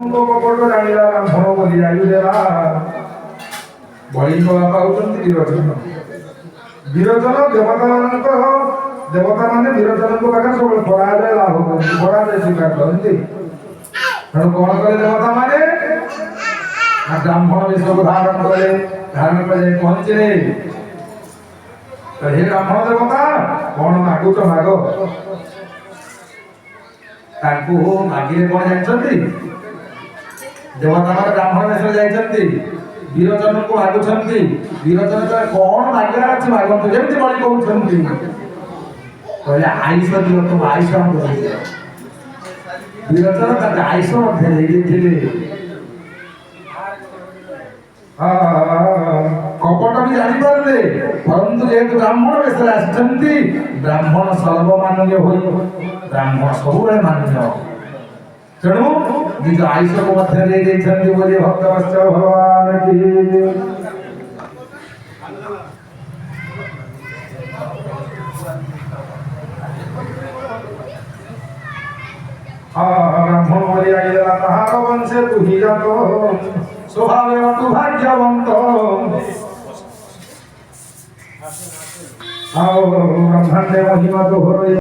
କପଟ ଜାଣିଲା ବ୍ରାହ୍ମଣ ବୋଲି ଆୟୁଦେଲା ବଳିଙ୍କ ବାପା ହଉଛନ୍ତି ବିରୋଚନ। ବିରୋଚନ ଦେବତା ମାନେ ବିରୋଚନଙ୍କ ପାଖରେ ସବୁବେଳେ ପରାଜୟ ଲାଭ କରନ୍ତି, ପରାଜୟ ସ୍ୱୀକାର କରନ୍ତି। ତେଣୁ କଣ କଲେ ଦେବତା ମାନେ ନା ବ୍ରାହ୍ମଣ ବେଶକୁ ଧାରଣ କଲେ। ଧାରଣ କରି ଯାଇ ପହଞ୍ଚିଲେ। ହେ ବ୍ରାହ୍ମଣ ଦେବତା କଣ ମାଗୁଛ ମାଗ। ତାଙ୍କୁ ମାଗିଲେ କଣ ଜାଣିଛନ୍ତି? ଦେବତା ମାନେ ବ୍ରାହ୍ମଣ ବେଶରେ ଯାଇଛନ୍ତି, ବିରୋଚନକୁ ମାଗୁଛନ୍ତି। ବିରୋଚନ କଣ ମାଗିବାର ଅଛି ମାଗନ୍ତୁ, ଯେମିତି ବଳି କହୁଛନ୍ତି। କହିଲେ ଆଇଷ ଦିଅ, ତୁମ ଆଇଷ ଆମକୁ ଦିଅ। ବିରୋଚନ ତାଙ୍କ ଆଇଷ ମଧ୍ୟ ଦେଇଥିଲେ। କପଟ ବି ଜାଣିପାରିଲେ, ପରନ୍ତୁ ଯେହେତୁ ବ୍ରାହ୍ମଣ ବେଶରେ ଆସିଛନ୍ତି, ବ୍ରାହ୍ମଣ ସର୍ବମାନ୍ୟ ହୋଇ ବ୍ରାହ୍ମଣ ସବୁବେଳେ ମାନ୍ୟ। ତେଣୁ ନିଜ ଆଇଷକୁ ମଧ୍ୟ ଦେଇ ଦେଇଛନ୍ତି ବୋଲି ଭକ୍ତବତ୍ସଳ ଭଗବାନ କି ବ୍ରାହ୍ମଣ ବୋଲି ଆଇଲା ତାହାର ବଂଶେ ତୁ ହିଁ ଜାତ, ସ୍ୱଭାବେ ଅଟୁ ଭାଗ୍ୟବନ୍ତ। ଆଉ ବ୍ରହ୍ମାଣ୍ଡେ ମହିମା ତୋ